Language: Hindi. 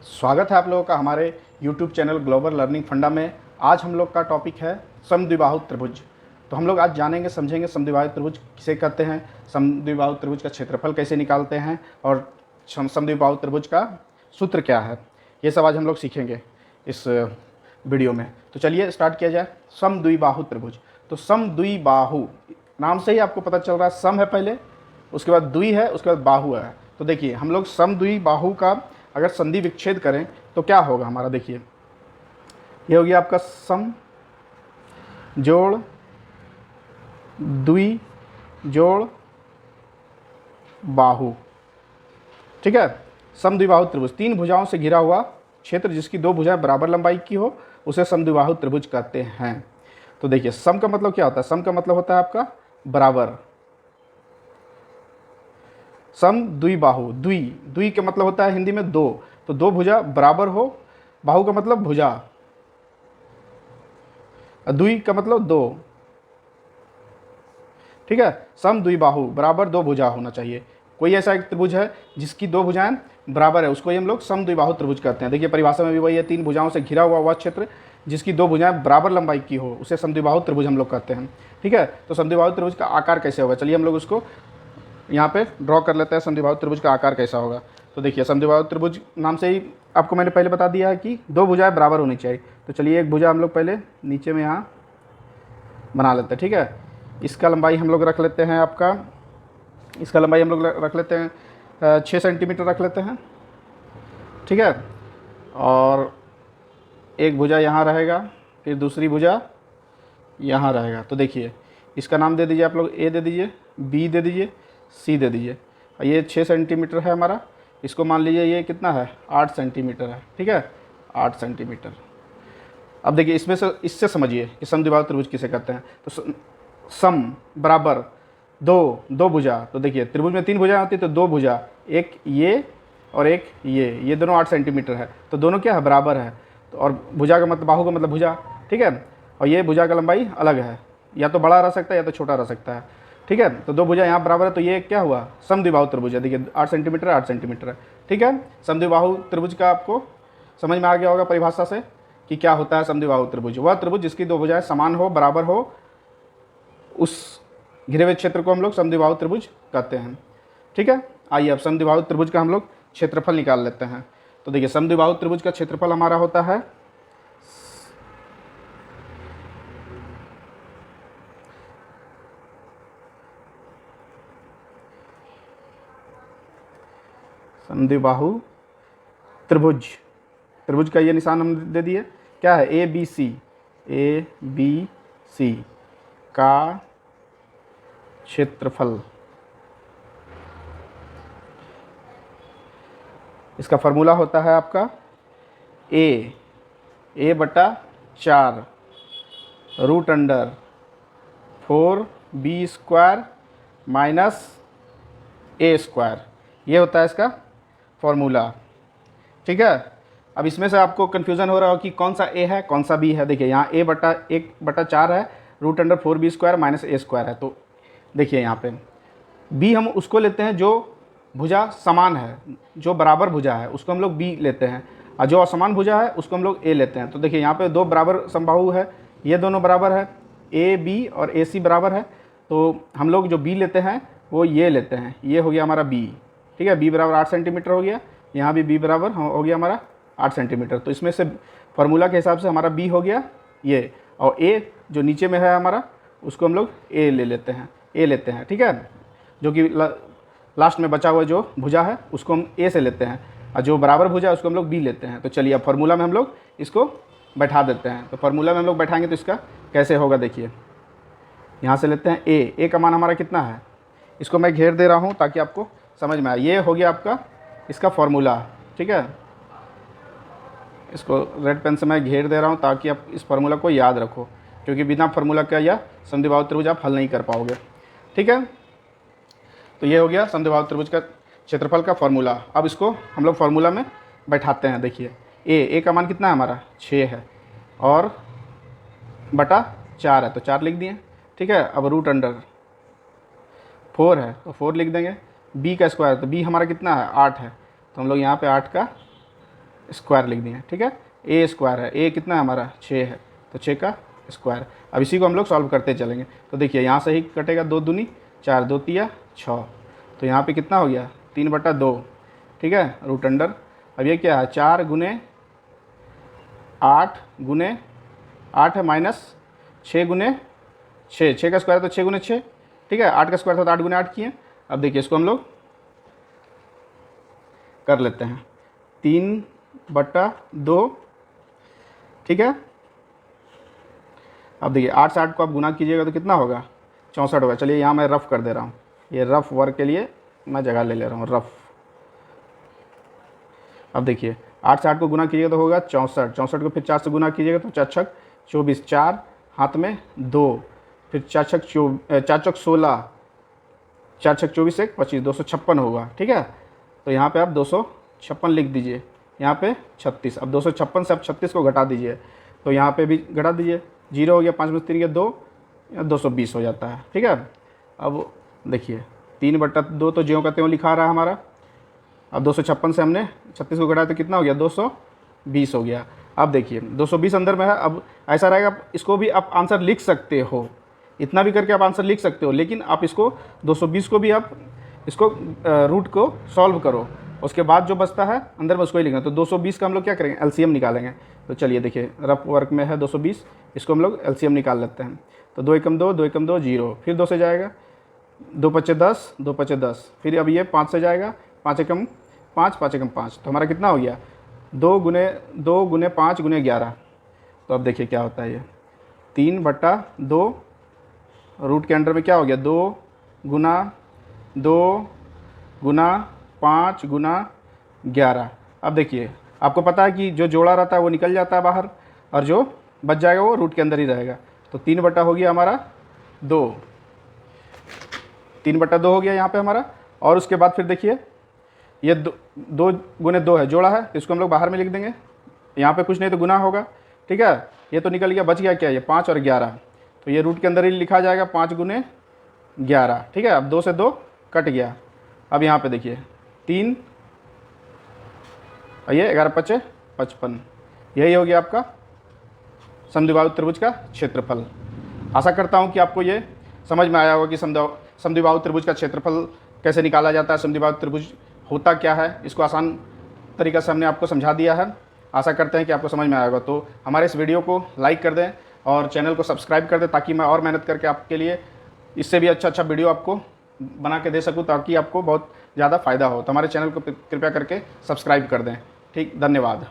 स्वागत है आप लोगों का हमारे YouTube चैनल ग्लोबल लर्निंग फंडा में। आज हम लोग का टॉपिक है समद्विबाहु त्रिभुज। तो हम लोग आज जानेंगे समझेंगे समद्विबाहु त्रिभुज किसे कहते हैं, समद्विबाहु त्रिभुज का क्षेत्रफल कैसे निकालते हैं और समद्विबाहु त्रिभुज का सूत्र क्या है। ये सब आज हम लोग सीखेंगे इस वीडियो में। तो चलिए स्टार्ट किया जाए। समद्विबाहु त्रिभुज, तो समद्विबाहु नाम से ही आपको पता चल रहा है, सम है पहले, उसके बाद द्वि है, उसके बाद बाहु है। तो देखिए हम लोग समद्विबाहु का अगर संधि विच्छेद करें तो क्या होगा हमारा, देखिए ये हो गया आपका सम जोड़ द्वि जोड़ बाहु। ठीक है, समद्विबाहु त्रिभुज तीन भुजाओं से घिरा हुआ क्षेत्र जिसकी दो भुजाएं बराबर लंबाई की हो उसे समद्विबाहु त्रिभुज कहते हैं। तो देखिए सम का मतलब क्या होता है, सम का मतलब होता है आपका बराबर। सम द्विबाहु, द्वि द्वि का मतलब होता है हिंदी में दो, तो दो भुजा बराबर हो। बाहु का मतलब भुजा, द्वि का मतलब दो। ठीक है, सम द्विबाहु बराबर दो भुजा होना चाहिए। कोई ऐसा एक त्रिभुज है जिसकी दो भुजाएं बराबर है उसको ही हम लोग समद्विबाहु त्रिभुज कहते हैं। देखिए परिभाषा में भी वही है, तीन भुजाओं से घिरा हुआ वह क्षेत्र जिसकी दो भुजाएं बराबर लंबाई की हो उसे समद्विबाहु त्रिभुज हम लोग कहते हैं। ठीक है, तो समद्विबाहु त्रिभुज का आकार कैसे होगा, चलिए हम लोग उसको यहाँ पे ड्रॉ कर लेते हैं। समद्विबाहु त्रिभुज का आकार कैसा होगा, तो देखिए समद्विबाहु त्रिभुज नाम से ही आपको मैंने पहले बता दिया है कि दो भुजाएं बराबर होनी चाहिए। तो चलिए एक भुजा हम लोग पहले नीचे में यहाँ बना लेते हैं। ठीक है, इसका लंबाई हम लोग रख लेते हैं, आपका इसका लंबाई हम लोग रख लेते हैं 6 सेंटीमीटर रख लेते हैं। ठीक है, और एक भुजा यहाँ रहेगा, फिर दूसरी भुजा यहाँ रहेगा। तो देखिए इसका नाम दे दीजिए आप लोग, ए दे दीजिए, बी दे दीजिए, सी दे दीजिए। ये 6 सेंटीमीटर है हमारा, इसको मान लीजिए ये कितना है 8 सेंटीमीटर है। ठीक है, 8 सेंटीमीटर। अब देखिए इसमें से इससे समझिए कि समद्विबाहु त्रिभुज किसे कहते हैं। तो सम बराबर दो, दो भुजा, तो देखिए त्रिभुज में तीन भुजाएं होती है, तो दो भुजा, एक ये और एक ये दोनों 8 सेंटीमीटर है, तो दोनों क्या है बराबर है। तो और भुजा का मतलब, बाहु का मतलब भुजा। ठीक है, और ये भुजा का लंबाई अलग है, या तो बड़ा रह सकता है या तो छोटा रह सकता है। ठीक है, तो दो भुजा यहाँ बराबर है, तो ये क्या हुआ समद्विबाहु त्रिभुज है। देखिए 8 सेंटीमीटर 8 सेंटीमीटर है। ठीक है, समद्विबाहु त्रिभुज का आपको समझ में आ गया होगा परिभाषा से कि क्या होता है समद्विबाहु त्रिभुज। वह त्रिभुज जिसकी दो भुजाएं समान हो, बराबर हो, उस घिरे हुए क्षेत्र को हम लोग समद्विबाहु त्रिभुज कहते हैं। ठीक है, आइए अब समद्विबाहु त्रिभुज का हम लोग क्षेत्रफल निकाल लेते हैं। तो देखिए समद्विबाहु त्रिभुज का क्षेत्रफल हमारा होता है समद्विबाहु त्रिभुज, त्रिभुज का ये निशान हम दे दिए, क्या है ए बी सी का क्षेत्रफल। इसका फॉर्मूला होता है आपका ए बटा 4 root under 4b² minus a², ये होता है इसका फॉर्मूला। ठीक है, अब इसमें से आपको कन्फ्यूज़न हो रहा हो कि कौन सा ए है कौन सा बी है। देखिए यहाँ a/1/4 है, root under 4b² minus a² है। तो देखिए यहाँ पे बी हम उसको लेते हैं जो भुजा समान है, जो बराबर भुजा है उसको हम लोग बी लेते हैं, और जो असमान भुजा है उसको हम लोग ए लेते हैं। तो देखिए यहाँ पे दो बराबर समबाहु है, ये दोनों बराबर है, ए बी और ए सी बराबर है, तो हम लोग जो बी लेते हैं वो ये लेते हैं, ये हो गया हमारा बी। ठीक है, बी बराबर 8 सेंटीमीटर हो गया, यहाँ भी बी बराबर हो गया हमारा 8 सेंटीमीटर। तो इसमें से फार्मूला के हिसाब से हमारा बी हो गया ये, और ए जो नीचे में है हमारा उसको हम लोग ए लेते हैं। ठीक है, जो कि लास्ट में बचा हुआ जो भुजा है उसको हम ए से लेते हैं, और जो बराबर भुजा है उसको हम लोग बी लेते हैं। तो चलिए अब फार्मूला में हम लोग इसको बैठा देते हैं। तो फार्मूला में हम लोग बैठाएंगे तो इसका कैसे होगा, देखिए यहाँ से लेते हैं ए का मान हमारा कितना है, इसको मैं घेर दे रहा हूँ ताकि आपको समझ में आए। ये हो गया आपका इसका फॉर्मूला। ठीक है, इसको रेड पेन से मैं घेर दे रहा हूँ ताकि आप इस फार्मूला को याद रखो, क्योंकि बिना फार्मूला का यह समद्विबाहु त्रिभुज आप हल नहीं कर पाओगे। ठीक है, तो ये हो गया समद्विबाहु त्रिभुज का क्षेत्रफल का फॉर्मूला। अब इसको हम लोग फार्मूला में बैठाते हैं। देखिए ए का मान कितना है हमारा 6 है, और बटा 4 है, तो 4 लिख दिए। ठीक है, अब रूट अंडर 4 है तो 4 लिख देंगे, बी का स्क्वायर, तो बी हमारा कितना है 8 है, तो हम लोग यहाँ पे 8 का स्क्वायर लिख दिए, ठीक है। ए स्क्वायर है, ए कितना है हमारा 6 है, तो 6 का स्क्वायर। अब इसी को हम लोग सॉल्व करते चलेंगे। तो देखिए यहाँ से ही कटेगा, 2 दूनी 4, 2 तिया 6, तो यहाँ पे कितना हो गया 3/2, ठीक है, रूट अंडर। अब ये क्या है 4 गुने 8 गुने 8 है माइनस 6 गुने 6, 6 का स्क्वायर तो 6 गुने 6, ठीक है। 8 का स्क्वायर था तो 8 गुने 8 किए। अब देखिए इसको हम लोग कर लेते हैं 3/2, ठीक है। अब देखिए 8 से 8 को आप गुना कीजिएगा तो कितना होगा 64 होगा। चलिए यहाँ मैं रफ़ कर दे रहा हूँ, ये रफ़ वर्क के लिए मैं जगह ले रहा हूँ, रफ़। अब देखिए 8 से 8 को गुना कीजिएगा तो होगा 64, 64 को फिर 4 से गुना कीजिएगा तो 4 छक 24, 4 हाथ में 2, फिर 4 छक 16, 4 छक 24 1 25, 256 होगा, ठीक है। तो यहाँ पे आप 256 लिख दीजिए, यहाँ पे 36। अब 256 से आप 36 को घटा दीजिए, तो यहाँ पे भी घटा दीजिए, 0 हो गया, 5 में 3 के 2, 220 हो जाता है, ठीक है। अब देखिए 3/2 तो ज्यों का त्यों लिखा रहा है हमारा। अब 256 से हमने 36 को घटाया तो कितना हो गया 220 हो गया। अब देखिए 220 अंदर में है। अब ऐसा रहेगा, इसको भी आप आंसर लिख सकते हो, इतना भी करके आप आंसर लिख सकते हो, लेकिन आप इसको 220 को भी आप इसको रूट को सॉल्व करो, उसके बाद जो बचता है अंदर में उसको ही लिखना। तो 220 का हम लोग क्या करेंगे एलसीएम निकालेंगे। तो चलिए देखिए रफ वर्क में है 220, इसको हम लोग एलसीएम निकाल लेते हैं। तो 2 एकम 2, 2 एकम 2 0, फिर 2 से जाएगा, 2 पचे 10, 2 पचे 10, फिर अब ये 5 से जाएगा, 5 एकम 5, 5 एकम 5, तो हमारा कितना हो गया 2 गुने 5 गुने 11। तो अब देखिए क्या होता है, ये 3/2 रूट के अंडर में क्या हो गया 2 गुना 5 गुना 11। अब देखिए आपको पता है कि जो जोड़ा रहता है वो निकल जाता है बाहर, और जो बच जाएगा वो रूट के अंदर ही रहेगा। तो 3/2 हो गया हमारा 2, 3/2 हो गया यहाँ पे हमारा। और उसके बाद फिर देखिए ये 2 गुने 2 है, जोड़ा है, तो इसको हम लोग बाहर में लिख देंगे, यहाँ पे कुछ नहीं तो गुना होगा, ठीक है। ये तो निकल गया, बच गया क्या, ये 5 और 11, तो ये रूट के अंदर ही लिखा जाएगा 5 गुने 11, ठीक है। अब 2 से 2 कट गया। अब यहाँ पे देखिए 3, ये 11 पचे 55, यही हो गया आपका समद्विबाहु त्रिभुज का क्षेत्रफल। आशा करता हूँ कि आपको ये समझ में आया होगा कि समद्विबाहु त्रिभुज का क्षेत्रफल कैसे निकाला जाता है, समद्विबाहु त्रिभुज होता क्या है, इसको आसान तरीका से हमने आपको समझा दिया है। आशा करते हैं कि आपको समझ में आएगा। तो हमारे इस वीडियो को लाइक कर दें और चैनल को सब्सक्राइब कर दें, ताकि मैं और मेहनत करके आपके लिए इससे भी अच्छा वीडियो आपको बना के दे सकूं, ताकि आपको बहुत ज़्यादा फ़ायदा हो। तो हमारे चैनल को कृपया करके सब्सक्राइब कर दें। ठीक, धन्यवाद।